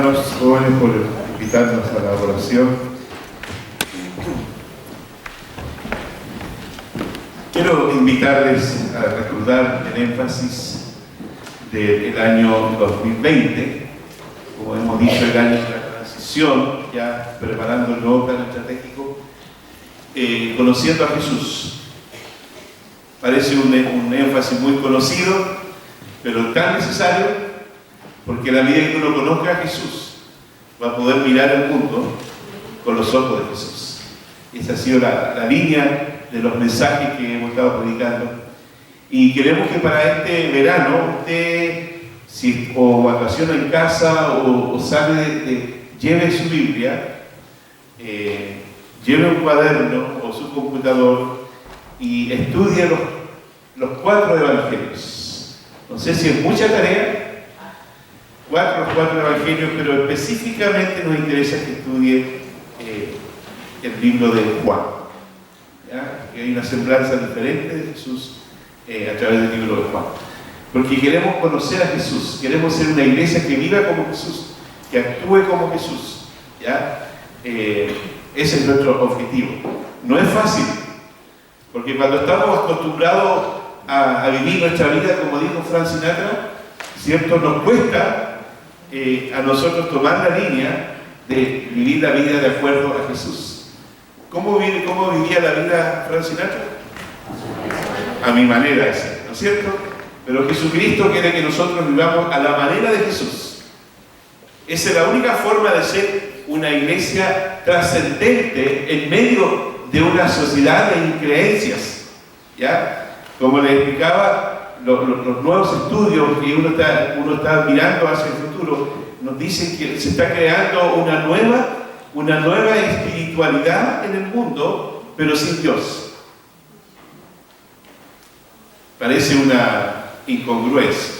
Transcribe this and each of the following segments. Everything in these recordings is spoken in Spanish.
hermanos jóvenes, por invitarnos a la oración. Quiero invitarles a recordar el énfasis del año 2020, como hemos dicho, el año de la transición, ya preparando el nuevo plan estratégico, conociendo a Jesús. Parece un énfasis muy conocido, pero tan necesario, porque la medida que uno conozca a Jesús, va a poder mirar el mundo con los ojos de Jesús. Esa ha sido la línea de los mensajes que hemos estado predicando. Y queremos que para este verano, usted, si o vacaciona en casa o sale lleve su Biblia, lleve un cuaderno o su computador y estudie los 4 evangelios. No sé si es mucha tarea, los 4 evangelios, pero específicamente nos interesa que estudie el libro de Juan. ¿Ya? Que hay una semblanza diferente de Jesús a través del libro de Juan. Porque queremos conocer a Jesús, queremos ser una iglesia que viva como Jesús, que actúe como Jesús. ¿Ya? Ese es nuestro objetivo. No es fácil, porque cuando estamos acostumbrados a vivir nuestra vida, como dijo Frank Sinatra, ¿cierto? Nos cuesta a nosotros tomar la línea de vivir la vida de acuerdo a Jesús. ¿Cómo vivía la vida Frank Sinatra? A mi manera de ser, ¿no es cierto? Pero Jesucristo quiere que nosotros vivamos a la manera de Jesús. Esa es la única forma de ser una iglesia trascendente en medio de una sociedad de increencias. ¿Ya? Como les explicaba, los nuevos estudios que uno está mirando hacia el futuro nos dicen que se está creando una nueva espiritualidad en el mundo, pero sin Dios. Parece una incongruencia,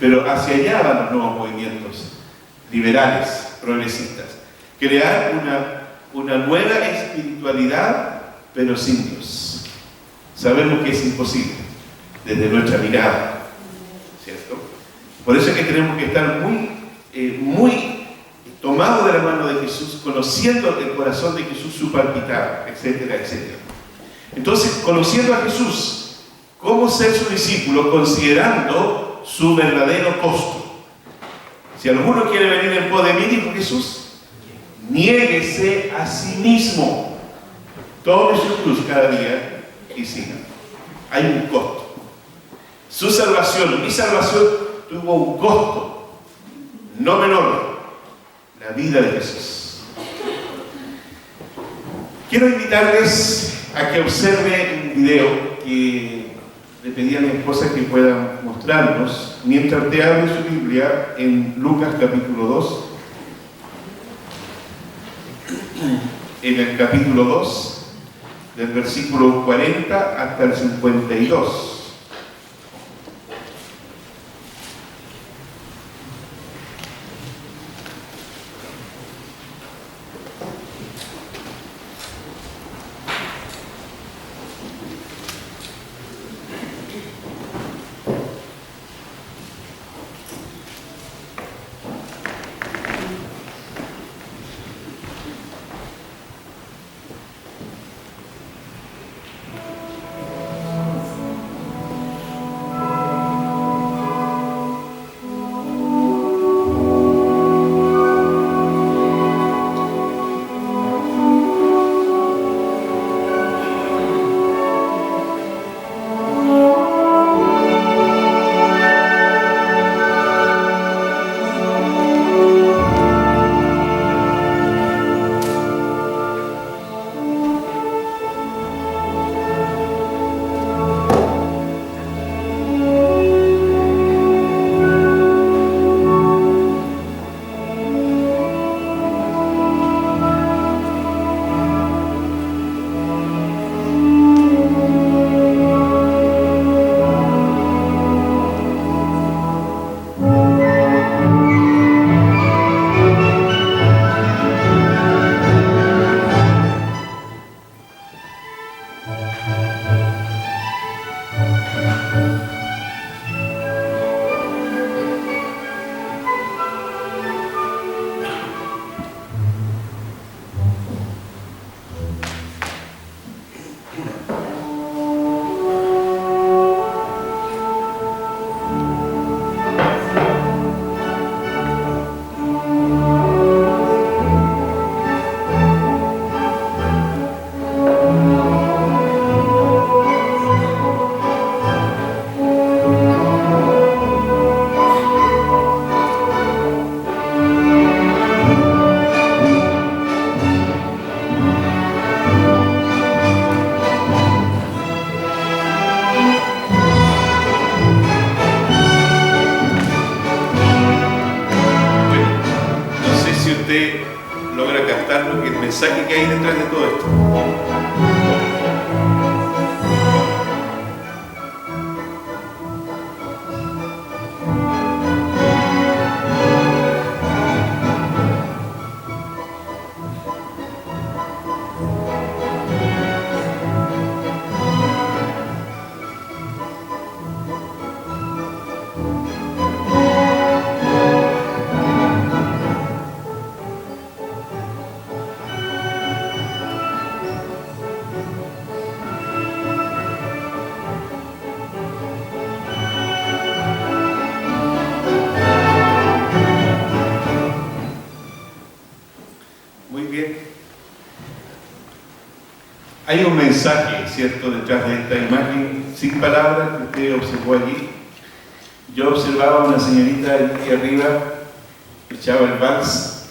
pero hacia allá van los nuevos movimientos liberales, progresistas. Crear una nueva espiritualidad, pero sin Dios. Sabemos que es imposible desde nuestra mirada, ¿cierto? Por eso es que tenemos que estar muy tomados de la mano de Jesús, conociendo el corazón de Jesús, su palpitar, etcétera, etcétera. Entonces, conociendo a Jesús, cómo ser su discípulo, considerando su verdadero costo. Si alguno quiere venir en pos de mí, dijo Jesús, niéguese a sí mismo, tome su cruz cada día y siga. Hay un costo. Su salvación, mi salvación, tuvo un costo, no menor, la vida de Jesús. Quiero invitarles a que observen un video que le pedí a mi esposa que pueda mostrarnos mientras te abre su Biblia en Lucas capítulo 2. En el capítulo 2, del versículo 40 hasta el 52. usted logra captar lo que el mensaje que hay detrás de todo esto. Hay un mensaje, ¿cierto?, detrás de esta imagen, sin palabras, que usted observó allí. Yo observaba a una señorita aquí arriba, echaba el vals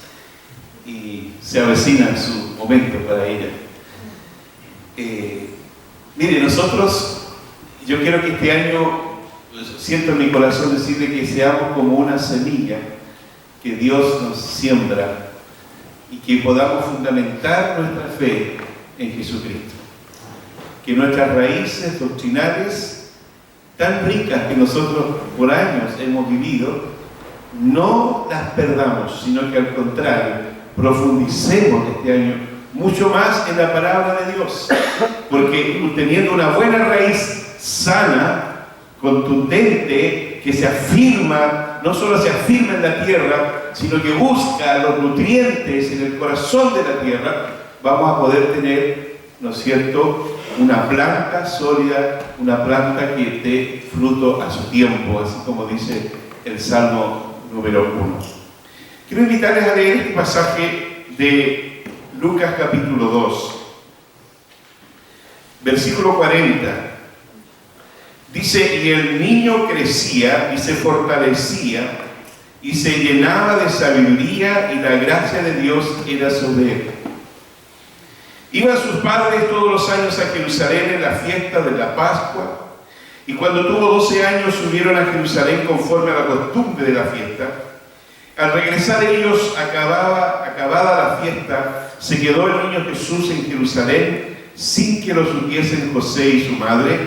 y se avecina su momento para ella. Mire, nosotros, yo quiero que este año, siento en mi corazón decirle que seamos como una semilla que Dios nos siembra y que podamos fundamentar nuestra fe en Jesucristo. Que nuestras raíces doctrinales, tan ricas que nosotros por años hemos vivido, no las perdamos, sino que al contrario, profundicemos este año mucho más en la palabra de Dios. Porque teniendo una buena raíz sana, contundente, que se afirma, no solo se afirma en la tierra, sino que busca los nutrientes en el corazón de la tierra, vamos a poder tener, ¿no es cierto?, una planta sólida, una planta que dé fruto a su tiempo, así como dice el Salmo número 1. Quiero invitarles a leer este pasaje de Lucas capítulo 2, versículo 40. Dice: y el niño crecía y se fortalecía y se llenaba de sabiduría, y la gracia de Dios era sobre él. Iban sus padres todos los años a Jerusalén en la fiesta de la Pascua, y cuando tuvo 12 años subieron a Jerusalén conforme a la costumbre de la fiesta. Al regresar ellos, acabada la fiesta, se quedó el niño Jesús en Jerusalén sin que lo supiesen José y su madre,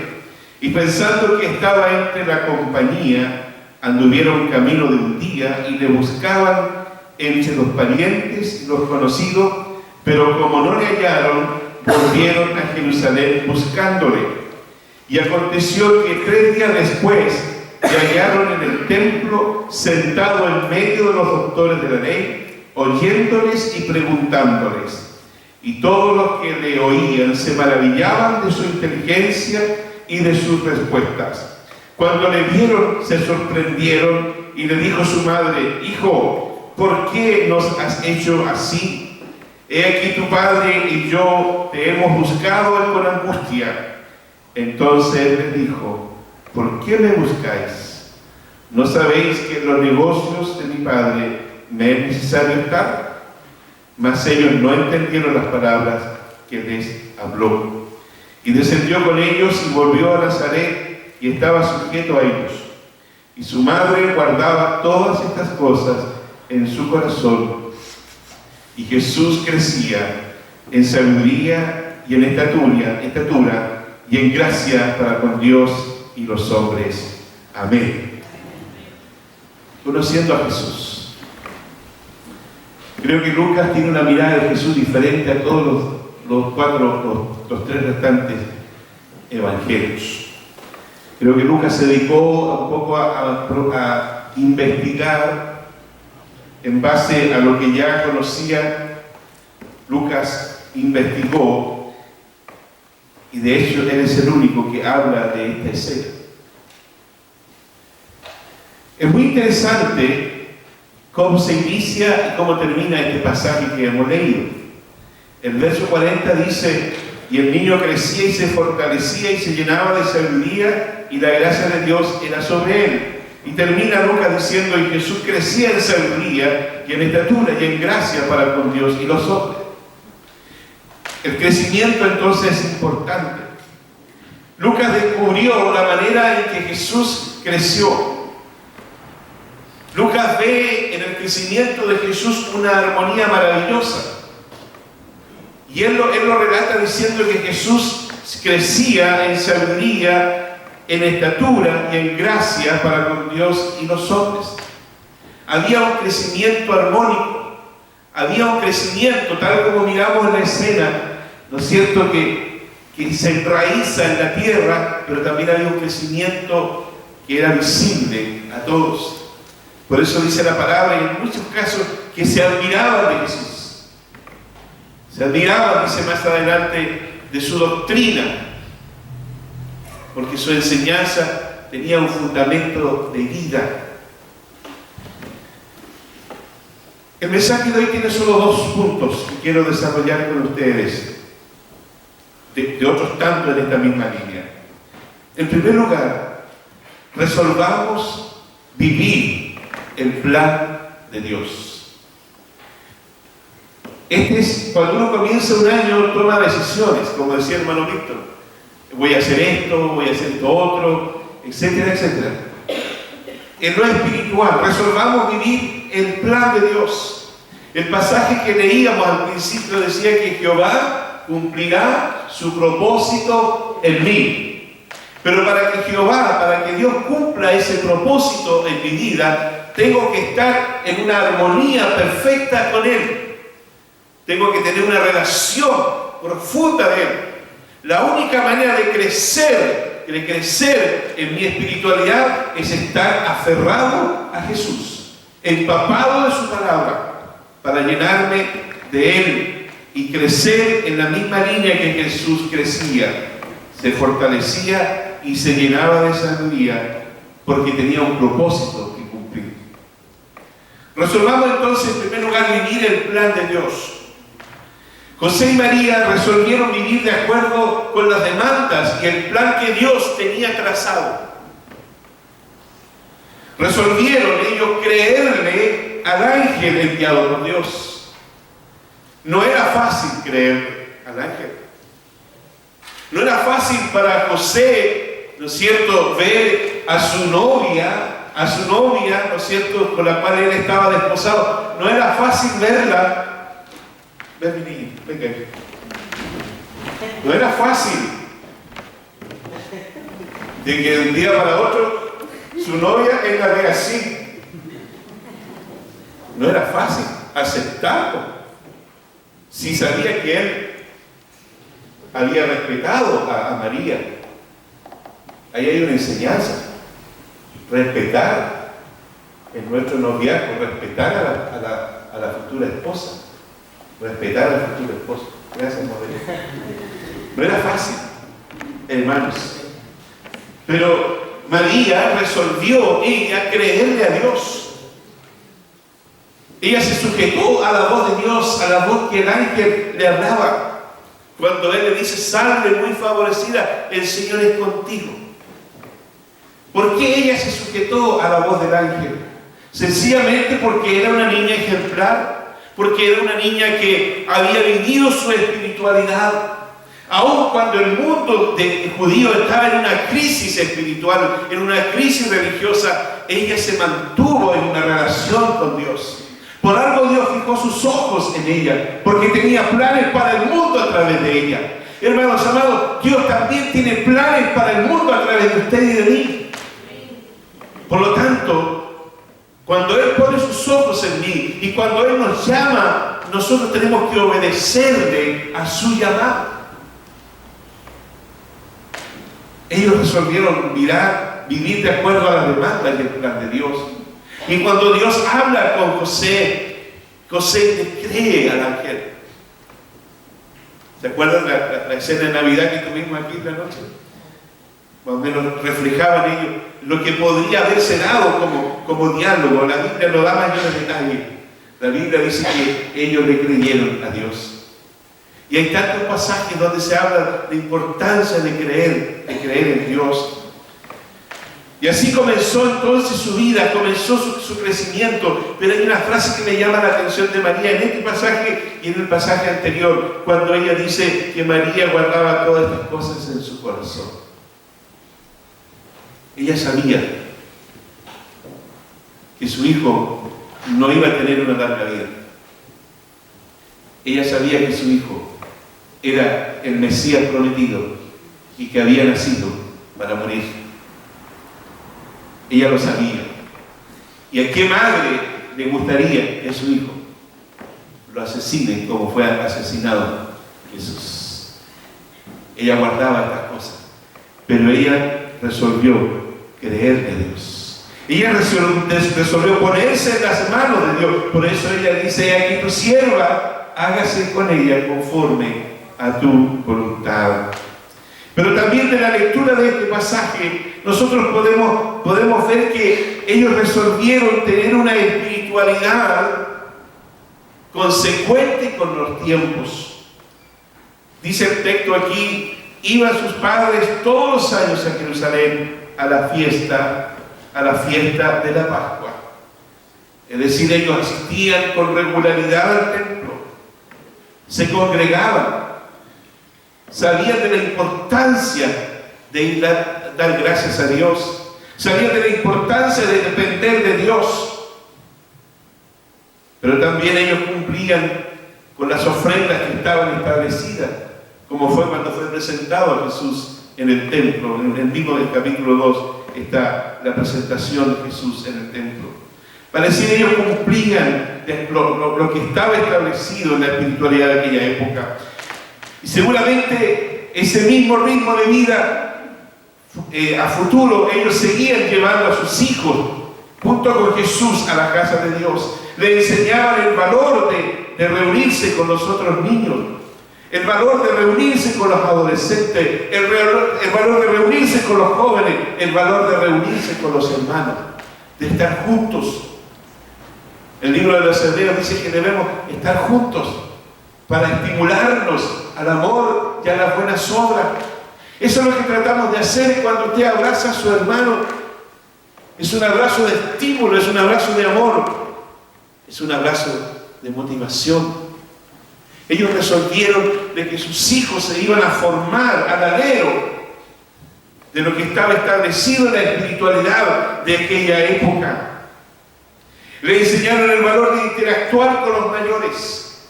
y pensando que estaba entre la compañía, anduvieron camino de un día y le buscaban entre los parientes y los conocidos, pero como no le hallaron, volvieron a Jerusalén buscándole. Y aconteció que 3 días después le hallaron en el templo, sentado en medio de los doctores de la ley, oyéndoles y preguntándoles. Y todos los que le oían se maravillaban de su inteligencia y de sus respuestas. Cuando le vieron, se sorprendieron, y le dijo su madre: hijo, ¿por qué nos has hecho así? He aquí tu padre y yo te hemos buscado con angustia. Entonces les dijo: ¿por qué me buscáis? ¿No sabéis que en los negocios de mi padre me es necesario estar? Mas ellos no entendieron las palabras que les habló. Y descendió con ellos y volvió a Nazaret, y estaba sujeto a ellos. Y su madre guardaba todas estas cosas en su corazón. Y Jesús crecía en sabiduría y en estatura y en gracia para con Dios y los hombres. Amén. Conociendo a Jesús. Creo que Lucas tiene una mirada de Jesús diferente a todos los 3 restantes evangelios. Creo que Lucas se dedicó un poco a investigar en base a lo que ya conocía. Lucas investigó, y de hecho él es el único que habla de esta escena. Es muy interesante cómo se inicia y cómo termina este pasaje que hemos leído. El verso 40 dice: y el niño crecía y se fortalecía y se llenaba de sabiduría, y la gracia de Dios era sobre él. Y termina Lucas diciendo: y Jesús crecía en sabiduría y en estatura y en gracia para con Dios y los hombres. El crecimiento entonces es importante. Lucas descubrió la manera en que Jesús creció. Lucas ve en el crecimiento de Jesús una armonía maravillosa. Y él lo relata diciendo que Jesús crecía en sabiduría, en estatura y en gracia para con Dios y los hombres. Había un crecimiento armónico, había un crecimiento, tal como miramos en la escena, ¿no es cierto?, que se enraiza en la tierra, pero también había un crecimiento que era visible a todos. Por eso dice la palabra, y en muchos casos, que se admiraban de Jesús. Se admiraban, dice más adelante, de su doctrina, porque su enseñanza tenía un fundamento de vida. El mensaje de hoy tiene solo 2 puntos que quiero desarrollar con ustedes, de otros tantos en esta misma línea. En primer lugar, resolvamos vivir el plan de Dios. Cuando uno comienza un año, toma decisiones, como decía el hermano Víctor. Voy a hacer esto, voy a hacer esto otro, etcétera, etcétera. En lo espiritual, resolvamos vivir el plan de Dios. El pasaje que leíamos al principio decía que Jehová cumplirá su propósito en mí. Pero para que Dios cumpla ese propósito en mi vida, tengo que estar en una armonía perfecta con Él. Tengo que tener una relación profunda de Él. La única manera de crecer en mi espiritualidad es estar aferrado a Jesús, empapado de su palabra, para llenarme de Él y crecer en la misma línea que Jesús crecía. Se fortalecía y se llenaba de sabiduría porque tenía un propósito que cumplir. Resolvamos entonces en primer lugar vivir el plan de Dios. José y María resolvieron vivir de acuerdo con las demandas y el plan que Dios tenía trazado. Resolvieron ellos creerle al ángel enviado por Dios. No era fácil creer al ángel. No era fácil para José, ¿no es cierto?, ver a su novia, ¿no es cierto?, con la cual él estaba desposado. No era fácil verla. Ven, mi niño, venga aquí. No era fácil de que de un día para otro su novia él la ve así. No era fácil aceptarlo. Si sabía que él había respetado a María. Ahí hay una enseñanza. Respetar en nuestro noviazgo, respetar a la futura esposa. Respetar a la futura esposa. Gracias, modelo. No era fácil, hermanos. Pero María resolvió ella creerle a Dios. Ella se sujetó a la voz de Dios, a la voz que el ángel le hablaba. Cuando él le dice, salve muy favorecida, el Señor es contigo. ¿Por qué ella se sujetó a la voz del ángel? Sencillamente porque era una niña ejemplar, porque era una niña que había vivido su espiritualidad. Aun cuando el mundo judío estaba en una crisis espiritual, en una crisis religiosa, ella se mantuvo en una relación con Dios. Por algo Dios fijó sus ojos en ella, porque tenía planes para el mundo a través de ella. Hermanos amados, Dios también tiene planes para el mundo a través de usted y de mí. Por lo tanto, cuando Él pone sus ojos en mí y cuando Él nos llama, nosotros tenemos que obedecerle a su llamado. Ellos resolvieron vivir de acuerdo a las demandas y el plan de Dios. Y cuando Dios habla con José, José le cree al ángel. ¿Se acuerdan la escena de Navidad que tuvimos aquí en la noche? Más o menos reflejaban ellos lo que podría haberse dado como diálogo. La Biblia no da mayores detalles. La Biblia dice que ellos le creyeron a Dios. Y hay tantos pasajes donde se habla de la importancia de creer en Dios. Y así comenzó entonces su vida, comenzó su crecimiento. Pero hay una frase que me llama la atención de María en este pasaje y en el pasaje anterior, cuando ella dice que María guardaba todas estas cosas en su corazón. Ella sabía que su hijo no iba a tener una larga vida. Ella sabía que su hijo era el Mesías prometido y que había nacido para morir. Ella lo sabía. ¿Y a qué madre le gustaría que su hijo lo asesinen como fue asesinado Jesús? Ella guardaba estas cosas, pero ella resolvió creerle a Dios. Ella resolvió ponerse en las manos de Dios. Por eso ella dice: aquí tu sierva, hágase con ella conforme a tu voluntad. Pero también de la lectura de este pasaje nosotros podemos ver que ellos resolvieron tener una espiritualidad consecuente con los tiempos. Dice el texto aquí: iban sus padres todos los años a Jerusalén a la fiesta de la Pascua. Es decir, ellos asistían con regularidad al templo, se congregaban, sabían de la importancia de dar gracias a Dios, sabían de la importancia de depender de Dios, pero también ellos cumplían con las ofrendas que estaban establecidas, como fue cuando fue presentado a Jesús en el templo. En el mismo del capítulo 2 está la presentación de Jesús en el templo. Para decir, ellos cumplían lo que estaba establecido en la espiritualidad de aquella época. Y seguramente ese mismo ritmo de vida a futuro ellos seguían llevando a sus hijos junto con Jesús a la casa de Dios. Le enseñaban el valor de reunirse con los otros niños, el valor de reunirse con los adolescentes, el valor de reunirse con los jóvenes, el valor de reunirse con los hermanos, de estar juntos. El libro de los Hebreos dice que debemos estar juntos para estimularnos al amor y a las buenas obras. Eso es lo que tratamos de hacer cuando usted abraza a su hermano. Es un abrazo de estímulo, es un abrazo de amor, es un abrazo de motivación. Ellos resolvieron de que sus hijos se iban a formar al alero de lo que estaba establecido en la espiritualidad de aquella época. Le enseñaron el valor de interactuar con los mayores.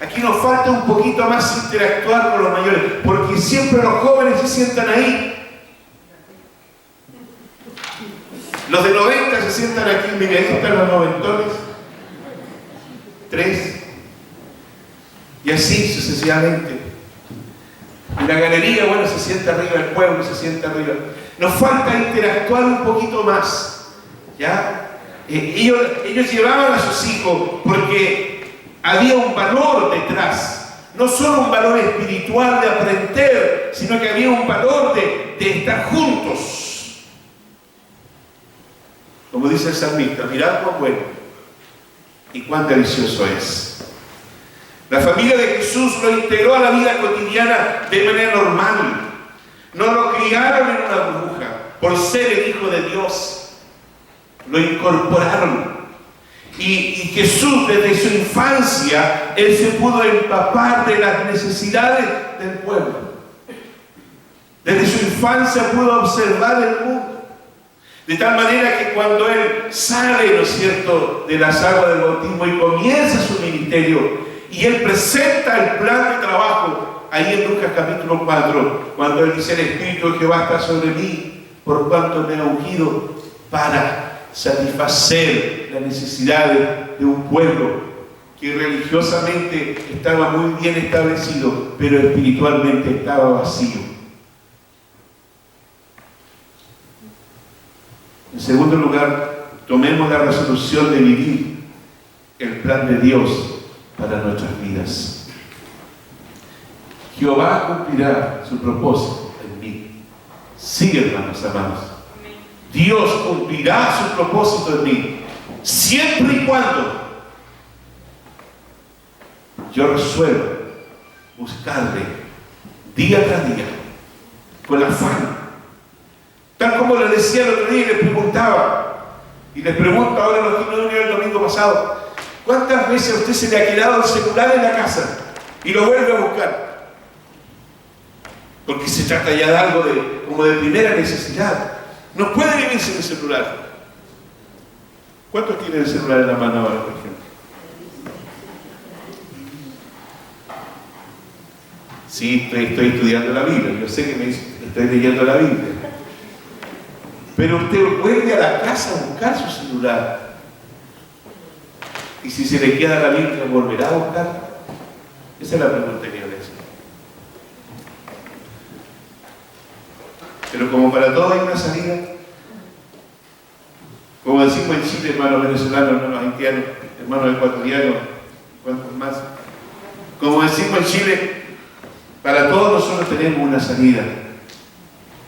Aquí nos falta un poquito más interactuar con los mayores, porque siempre los jóvenes se sientan ahí. Los de 90 se sientan aquí, mira, ahí están los noventones. 3. Y así sucesivamente. En la galería, bueno, se sienta arriba, el pueblo se sienta arriba. Nos falta interactuar un poquito más, ¿ya? Ellos llevaban a sus hijos porque había un valor detrás. No solo un valor espiritual de aprender, sino que había un valor de estar juntos. Como dice el salmista: mirad cuán bueno y cuán delicioso es. La familia de Jesús lo integró a la vida cotidiana de manera normal. No lo criaron en una burbuja por ser el Hijo de Dios. Lo incorporaron. Y Jesús, desde su infancia, Él se pudo empapar de las necesidades del pueblo. Desde su infancia pudo observar el mundo. De tal manera que cuando Él sale, ¿no es cierto?, de las aguas del bautismo y comienza su ministerio, y Él presenta el plan de trabajo, ahí en Lucas capítulo 4, cuando Él dice: el Espíritu de Jehová está sobre mí, por cuanto me ha ungido para satisfacer las necesidades de un pueblo que religiosamente estaba muy bien establecido, pero espiritualmente estaba vacío. En segundo lugar, tomemos la resolución de vivir el plan de Dios para nuestras vidas. Jehová cumplirá su propósito en mí. Sí, hermanos amados. Dios cumplirá su propósito en mí, siempre y cuando yo resuelva buscarle día tras día, con afán. Tal como les decía el otro día y les preguntaba, y les pregunto ahora a los que no vinieron el domingo pasado: ¿cuántas veces a usted se le ha quedado el celular en la casa y lo vuelve a buscar? Porque se trata ya de algo como de primera necesidad. No puede vivir sin el celular. ¿Cuántos tienen el celular en la mano ahora, por ejemplo? Sí, estoy estudiando la Biblia. Yo sé que me dice, estoy leyendo la Biblia. Pero usted vuelve a la casa a buscar su celular. Y si se le queda la Biblia, ¿volverá a buscar? Esa es la pregunta que yo le hacía. Pero como para todo hay una salida, como decimos en Chile, hermanos venezolanos, hermanos haitianos, hermanos ecuatorianos, ¿cuántos más? Como decimos en Chile, para todos nosotros tenemos una salida.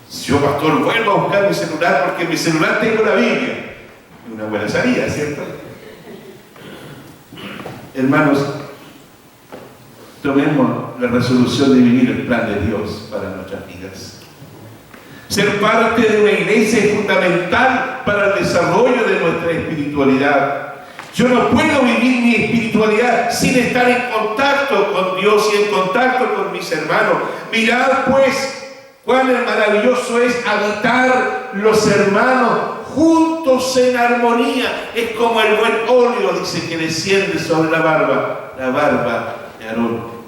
Si yo, pastor, vuelvo a buscar mi celular porque en mi celular tengo la Biblia. Es una buena salida, ¿cierto? Hermanos, tomemos la resolución de vivir el plan de Dios para nuestras vidas. Ser parte de una iglesia es fundamental para el desarrollo de nuestra espiritualidad. Yo no puedo vivir mi espiritualidad sin estar en contacto con Dios y en contacto con mis hermanos. Mirad pues cuán maravilloso es habitar los hermanos juntos en armonía. Es como el buen óleo, dice, que desciende sobre la barba de Aarón.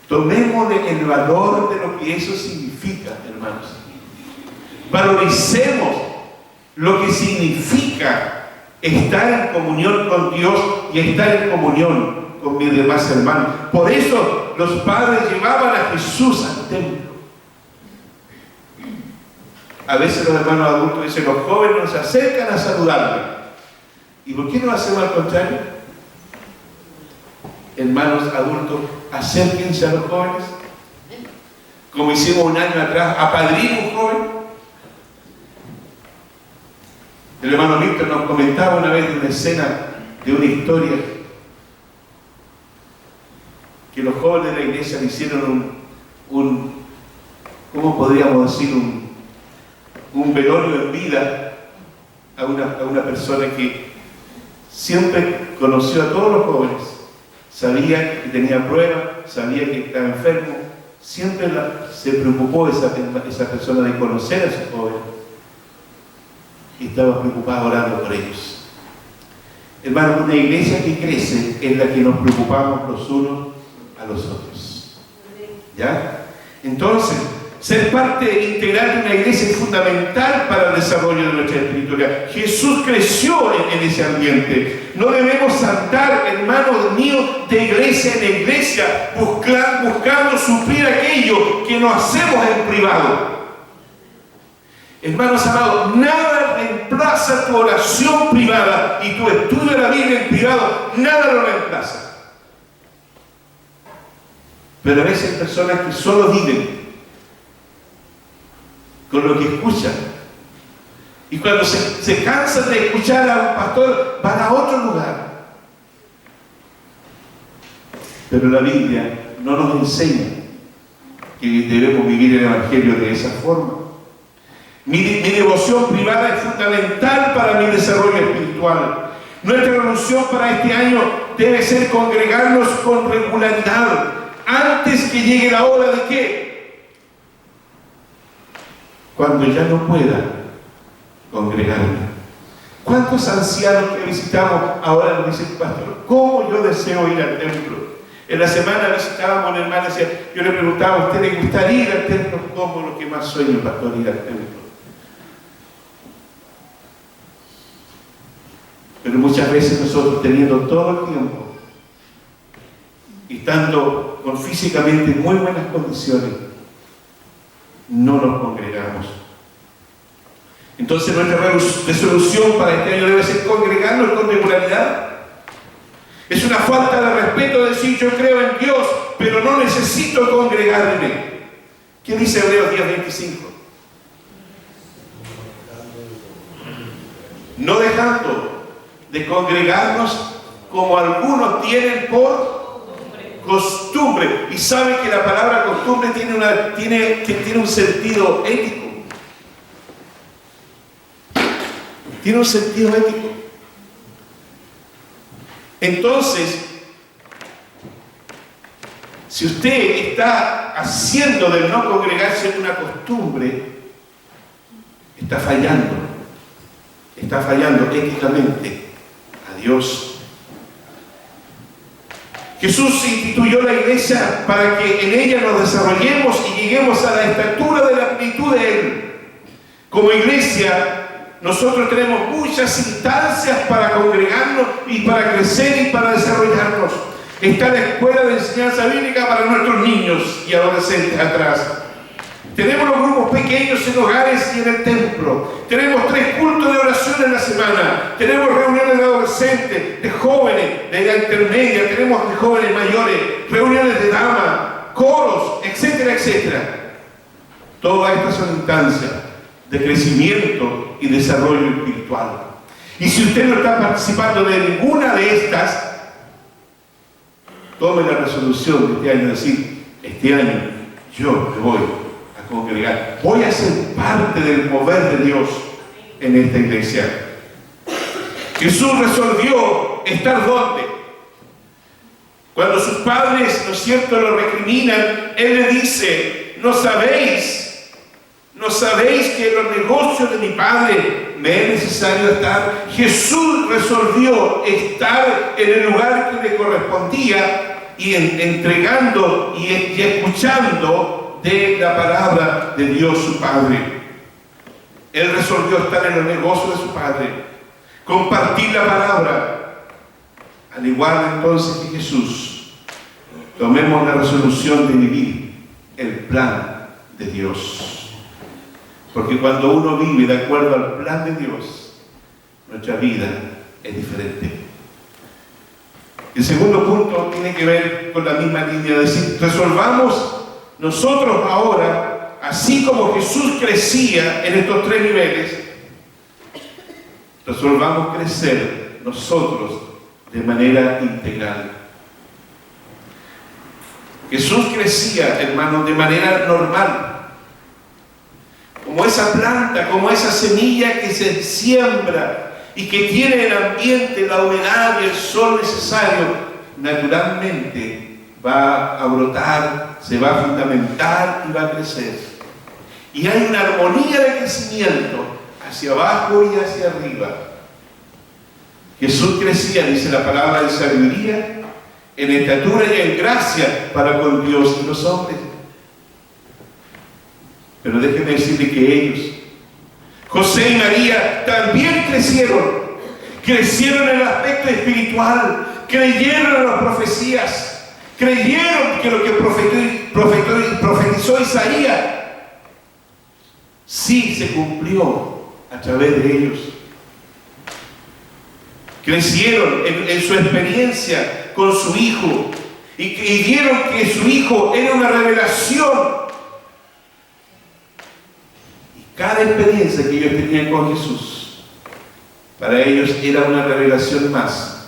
Tomémosle el valor de lo que eso significa, hermanos. Valoricemos lo que significa estar en comunión con Dios y estar en comunión con mis demás hermanos. Por eso los padres llevaban a Jesús al templo. A veces los hermanos adultos dicen, los jóvenes se acercan a saludarle. ¿Y por qué no hacemos al contrario? Hermanos adultos, acérquense a los jóvenes. Como hicimos un año atrás, apadrina un joven. El hermano Víctor nos comentaba una vez de una escena, de una historia, que los jóvenes de la iglesia le hicieron ¿cómo podríamos decir? Un velorio en vida a una persona que siempre conoció a todos los jóvenes, sabía que tenía pruebas, sabía que estaba enfermo, siempre se preocupó esa persona de conocer a sus jóvenes. Y estaba preocupado orando por ellos. Hermano, una iglesia que crece es la que nos preocupamos los unos a los otros. ¿Ya? Entonces, ser parte integral de una iglesia es fundamental para el desarrollo de nuestra espiritualidad. Jesús creció en ese ambiente. No debemos andar, hermanos míos, de iglesia en iglesia, buscando suplir aquello que no hacemos en privado. Hermanos amados, nada reemplaza tu oración privada y tu estudio de la Biblia en privado, nada lo reemplaza. Pero a veces hay personas que solo viven con lo que escuchan. Y cuando se cansan de escuchar a un pastor, van a otro lugar. Pero la Biblia no nos enseña que debemos vivir el Evangelio de esa forma. Mi devoción privada es fundamental para mi desarrollo espiritual. Nuestra resolución para este año debe ser congregarnos con regularidad antes que llegue la hora de ¿qué? Cuando ya no pueda congregarme. ¿Cuántos ancianos que visitamos ahora nos dicen, pastor, cómo yo deseo ir al templo? En la semana visitábamos a una hermana y decía, yo le preguntaba, ¿a usted le gustaría ir al templo? ¿Cómo lo que más sueño, pastor, ir al templo? Pero muchas veces nosotros, teniendo todo el tiempo y estando con físicamente muy buenas condiciones, no nos congregamos. Entonces nuestra resolución para este año debe ser congregarnos con regularidad. Es una falta de respeto decir yo creo en Dios, pero no necesito congregarme. ¿Qué dice Hebreos 10:25? No dejando de congregarnos como algunos tienen por costumbre. Y sabe que la palabra costumbre tiene un sentido ético. Tiene un sentido ético. Entonces, si usted está haciendo del no congregarse una costumbre, está fallando está fallando éticamente a Dios. Jesús instituyó la iglesia para que en ella nos desarrollemos y lleguemos a la estatura de la plenitud de Él. Como iglesia, nosotros tenemos muchas instancias para congregarnos y para crecer y para desarrollarnos. Está la escuela de enseñanza bíblica para nuestros niños y adolescentes atrás. Tenemos los grupos pequeños en hogares y en el templo. Tenemos 3 cultos de oración en la semana. Tenemos reuniones de adolescentes, de jóvenes, de edad intermedia. Tenemos de jóvenes mayores, reuniones de damas, coros, etcétera, etcétera. Todas estas son instancias de crecimiento y desarrollo espiritual. Y si usted no está participando de ninguna de estas, tome la resolución de este año, decir, este año yo me voy a congregar, voy a ser parte del mover de Dios en esta iglesia. Jesús resolvió estar donde. Cuando sus padres, ¿no es cierto?, lo recriminan, Él le dice, ¿no sabéis que en los negocios de mi Padre me es necesario estar? Jesús resolvió estar en el lugar que le correspondía y entregando y escuchando de la palabra de Dios su Padre. Él resolvió estar en los negocios de su Padre, compartir la palabra. Al igual entonces que Jesús, tomemos la resolución de vivir el plan de Dios. Porque cuando uno vive de acuerdo al plan de Dios, nuestra vida es diferente. El segundo punto tiene que ver con la misma línea, es decir, resolvamos nosotros ahora, así como Jesús crecía en estos 3 niveles, resolvamos crecer nosotros de manera integral. Jesús crecía, hermanos, de manera normal. Como esa planta, como esa semilla que se siembra y que tiene el ambiente, la humedad y el sol necesario, naturalmente va a brotar, se va a fundamentar y va a crecer. Y hay una armonía de crecimiento hacia abajo y hacia arriba. Jesús crecía, dice la palabra, en sabiduría, en estatura y en gracia para con Dios y los hombres. Pero déjenme decirle que ellos, José y María, también crecieron en el aspecto espiritual, creyeron en las profecías, creyeron que lo que profetizó Isaías sí se cumplió a través de ellos. Crecieron en su experiencia con su hijo y vieron que su hijo era una revelación. Cada experiencia que ellos tenían con Jesús, para ellos era una revelación más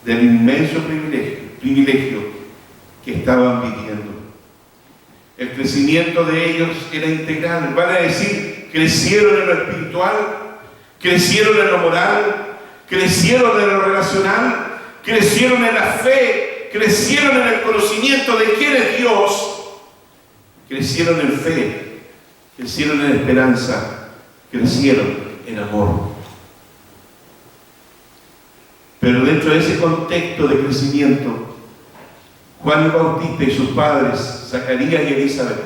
del inmenso privilegio que estaban viviendo. El crecimiento de ellos era integral. Van a decir, crecieron en lo espiritual, crecieron en lo moral, crecieron en lo relacional, crecieron en la fe, crecieron en el conocimiento de quién es Dios, crecieron en fe, crecieron en esperanza, crecieron en amor. Pero dentro de ese contexto de crecimiento, Juan el Bautista y sus padres, Zacarías y Elizabeth,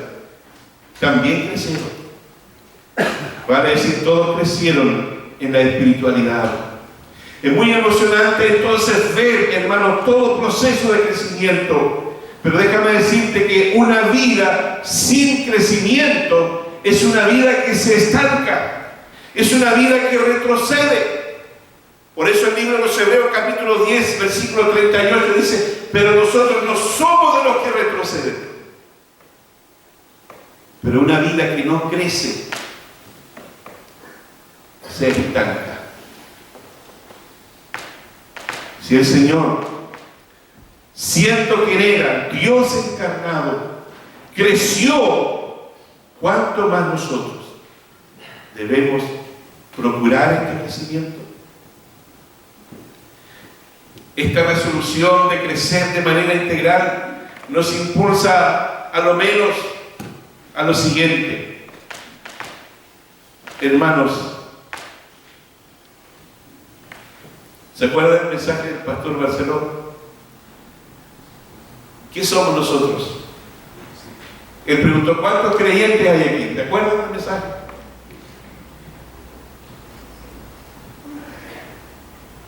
también crecieron. Van a decir, todos crecieron en la espiritualidad. Es muy emocionante entonces ver, hermano, todo proceso de crecimiento. Pero déjame decirte que una vida sin crecimiento es una vida que se estanca, es una vida que retrocede. Por eso el libro de los Hebreos, capítulo 10, versículo 38, dice, pero nosotros no somos de los que retroceden. Pero una vida que no crece, se estanca. Si el Señor, siendo quien era Dios encarnado, creció, ¿cuánto más nosotros debemos procurar este crecimiento? Esta resolución de crecer de manera integral nos impulsa a lo menos a lo siguiente. Hermanos, ¿Se acuerdan del mensaje del pastor Barceló? ¿Qué somos nosotros? Él preguntó, ¿cuántos creyentes hay aquí? ¿Te acuerdas del mensaje?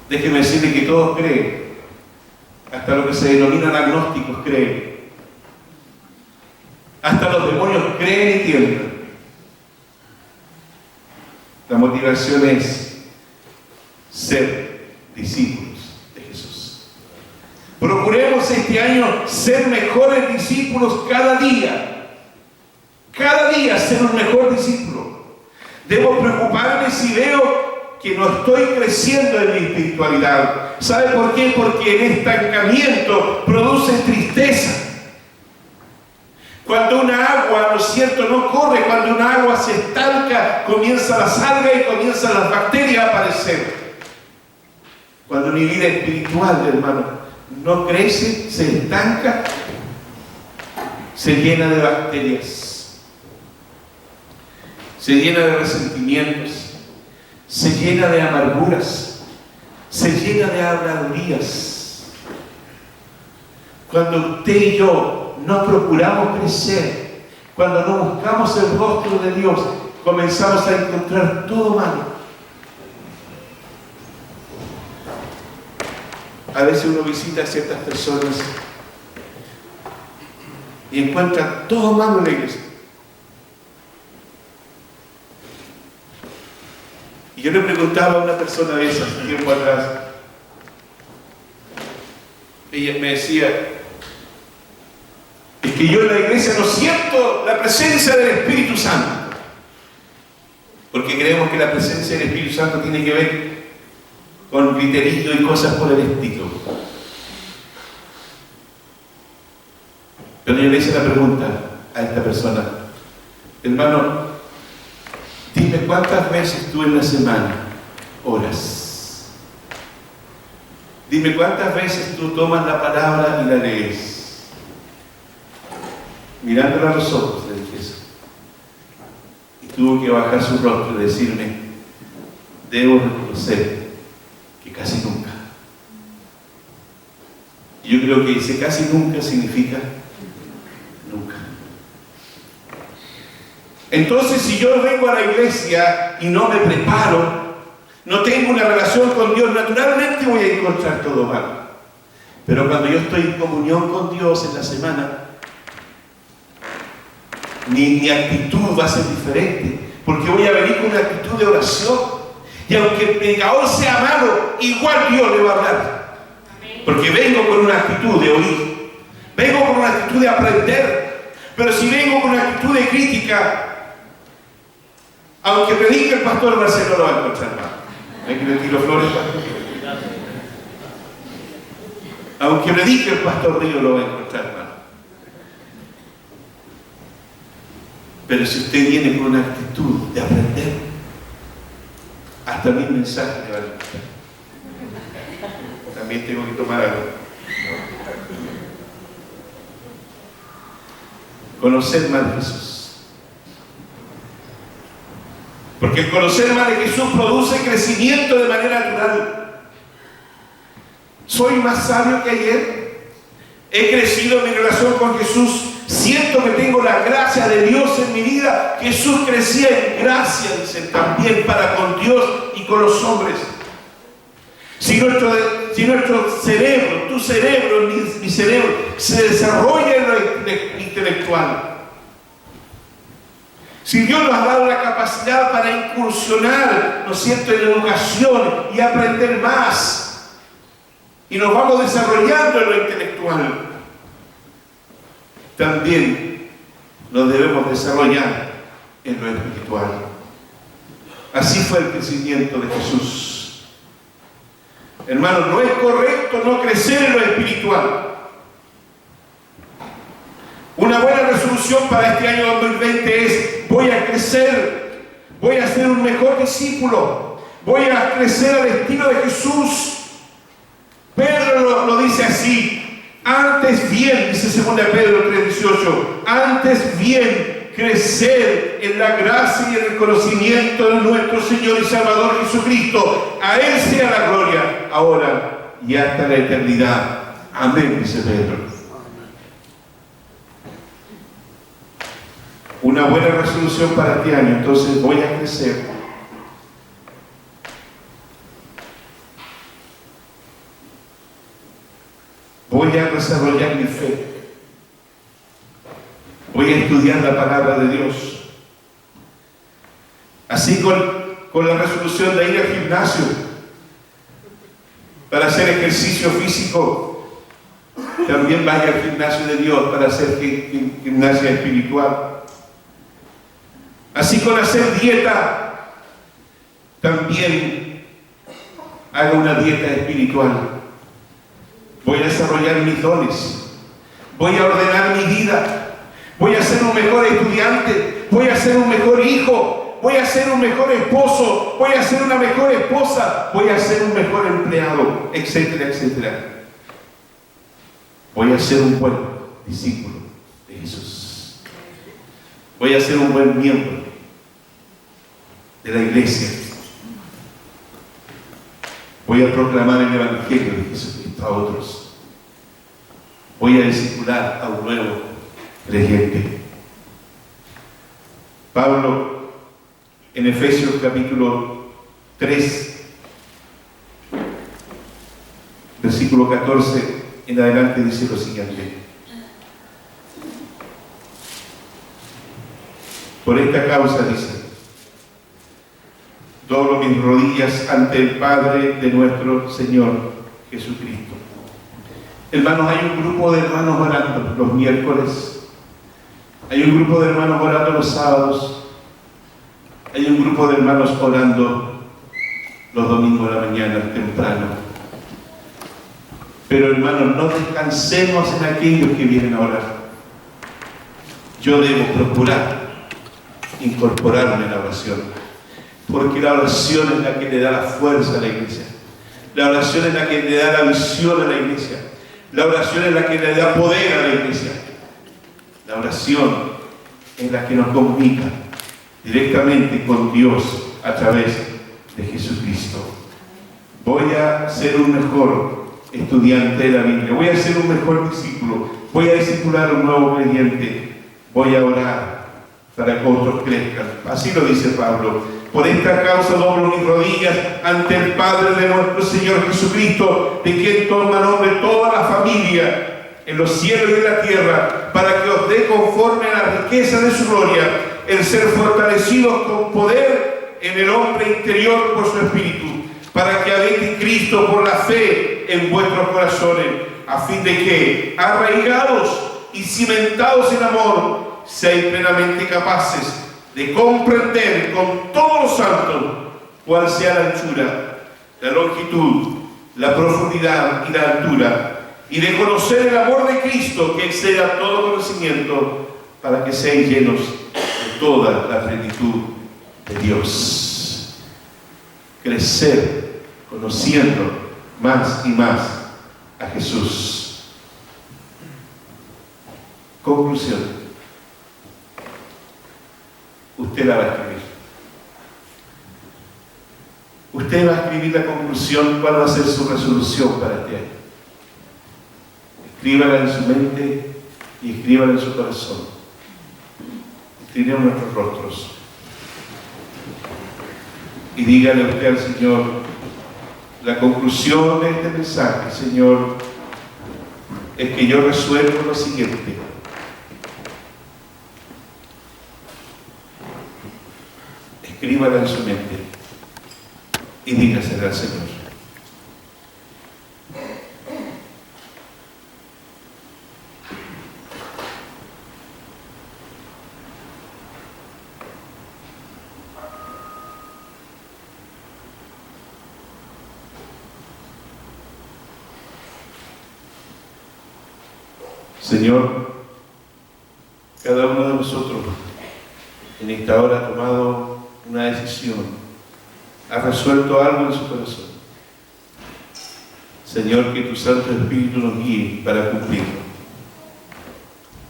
Déjeme decirle que todos creen. Hasta lo que se denominan agnósticos creen. Hasta los demonios creen y tiemblan. La motivación es ser discípulos de Jesús. Procuremos este año ser mejores discípulos cada día. Cada día ser un mejor discípulo. Debo preocuparme si veo que no estoy creciendo en mi espiritualidad. ¿Sabe por qué? Porque el estancamiento produce tristeza. Cuando una agua, ¿no es cierto?, no corre, cuando una agua se estanca, comienza la salga y comienzan las bacterias a aparecer. Cuando mi vida espiritual, hermano, no crece, se estanca, se llena de bacterias, se llena de resentimientos, se llena de amarguras, se llena de habladurías. Cuando usted y yo no procuramos crecer, cuando no buscamos el rostro de Dios, comenzamos a encontrar todo malo. A veces uno visita a ciertas personas y encuentra todo malo en la iglesia. Y yo le preguntaba a una persona de esas tiempo atrás, ella me decía, es que yo en la iglesia no siento la presencia del Espíritu Santo. Porque creemos que la presencia del Espíritu Santo tiene que ver con griterío y cosas por el estilo. Pero yo le hice la pregunta a esta persona, hermano, dime cuántas veces tú en la semana oras. Dime cuántas veces tú tomas la palabra y la lees. Mirándola a los ojos, le dije eso. Y tuvo que bajar su rostro y decirme, debo reconocer que casi nunca. Y yo creo que ese casi nunca significa nunca. Entonces, si yo vengo a la iglesia y no me preparo, no tengo una relación con Dios, naturalmente voy a encontrar todo mal. Pero cuando yo estoy en comunión con Dios en la semana, mi actitud va a ser diferente, porque voy a venir con una actitud de oración, y aunque el predicador sea malo, igual Dios le va a hablar, porque vengo con una actitud de oír, vengo con una actitud de aprender. Pero si vengo con una actitud de crítica, aunque predique el pastor Marcelo, lo va a encontrar mal. ¿Hay que le tiro flores, pastor? Aunque predique el pastor Río, lo va a encontrar mal. Pero si usted viene con una actitud de aprender, hasta mi mensaje le va a escuchar. También tengo que tomar algo. Conocer más de Jesús. Porque el conocer más de Jesús produce crecimiento de manera natural. ¿Soy más sabio que ayer? ¿He crecido en mi relación con Jesús? Siento que tengo la gracia de Dios en mi vida. Jesús crecía en gracia, dicen, también para con Dios y con los hombres. Si nuestro cerebro, tu cerebro, mi cerebro, se desarrolla en lo intelectual, si Dios nos ha dado la capacidad para incursionar, ¿no es cierto?, en la educación y aprender más, y nos vamos desarrollando en lo intelectual, también nos debemos desarrollar en lo espiritual. Así fue el crecimiento de Jesús. Hermanos, no es correcto no crecer en lo espiritual. Una buena resolución para este año 2020 es: voy a crecer, voy a ser un mejor discípulo, voy a crecer al estilo de Jesús. Pedro lo dice así: antes bien, dice 2 Pedro 3:18, antes bien crecer en la gracia y en el conocimiento de nuestro Señor y Salvador Jesucristo. A Él sea la gloria, ahora y hasta la eternidad. Amén, dice Pedro. Una buena resolución para este año, entonces voy a crecer. Voy a desarrollar mi fe. Voy a estudiar la palabra de Dios. Así con la resolución de ir al gimnasio para hacer ejercicio físico, también vaya al gimnasio de Dios para hacer gimnasia espiritual. Así con hacer dieta, también haga una dieta espiritual. Voy a desarrollar mis dones. Voy a ordenar mi vida. Voy a ser un mejor estudiante. Voy a ser un mejor hijo. Voy a ser un mejor esposo. Voy a ser una mejor esposa. Voy a ser un mejor empleado, etcétera, etcétera. Voy a ser un buen discípulo de Jesús. Voy a ser un buen miembro de la iglesia. Voy a proclamar el Evangelio de Jesucristo a otros. Voy a discipular a un nuevo creyente. Pablo, en Efesios capítulo 3, versículo 14 en adelante, dice lo siguiente: por esta causa, dice, doblo mis rodillas ante el Padre de nuestro Señor Jesucristo. Hermanos, hay un grupo de hermanos orando los miércoles, hay un grupo de hermanos orando los sábados, hay un grupo de hermanos orando los domingos de la mañana temprano. Pero hermanos, no descansemos en aquellos que vienen a orar. Yo debo procurar incorporarme en la oración, porque la oración es la que le da la fuerza a la iglesia. La oración es la que le da la visión a la iglesia. La oración es la que le da poder a la iglesia. La oración es la que nos comunica directamente con Dios a través de Jesucristo. Voy a ser un mejor estudiante de la Biblia. Voy a ser un mejor discípulo. Voy a discipular a un nuevo creyente. Voy a orar para que otros crezcan. Así lo dice Pablo. Por esta causa doblo mis rodillas ante el Padre de nuestro Señor Jesucristo, de quien toma nombre toda la familia en los cielos y en la tierra, para que os dé conforme a la riqueza de su gloria, el ser fortalecidos con poder en el hombre interior por su Espíritu, para que habite Cristo por la fe en vuestros corazones, a fin de que, arraigados y cimentados en amor, seáis plenamente capaces de comprender con todos los santos cuál sea la anchura, la longitud, la profundidad y la altura, y de conocer el amor de Cristo que excede a todo conocimiento, para que seáis llenos de toda la plenitud de Dios. Crecer conociendo más y más a Jesús. Conclusión. Usted la va a escribir. Usted va a escribir la conclusión, cuál va a ser su resolución para este año. Escríbala en su mente y escríbala en su corazón. Escríbala en nuestros rostros. Y dígale usted al Señor, la conclusión de este mensaje, Señor, es que yo resuelvo lo siguiente. Escríbala en su mente y dígasela al Señor. Señor, cada uno de nosotros en esta hora ha tomado una decisión, ha resuelto algo en su corazón. Señor, que tu Santo Espíritu nos guíe para cumplirlo.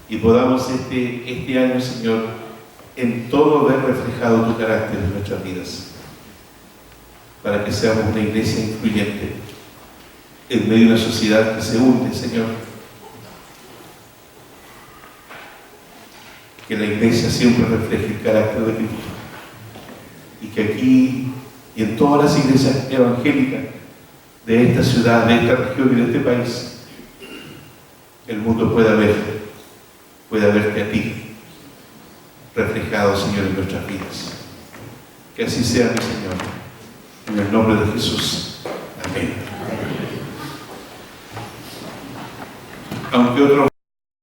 Y podamos este año, Señor, en todo ver reflejado tu carácter en nuestras vidas, para que seamos una iglesia influyente en medio de una sociedad que se hunde, Señor. Que la iglesia siempre refleje el carácter de Cristo, y que aquí y en todas las iglesias evangélicas de esta ciudad, de esta región y de este país, el mundo pueda verte a ti reflejado, Señor, en nuestras vidas. Que así sea, mi Señor, en el nombre de Jesús. Amén. Aunque otros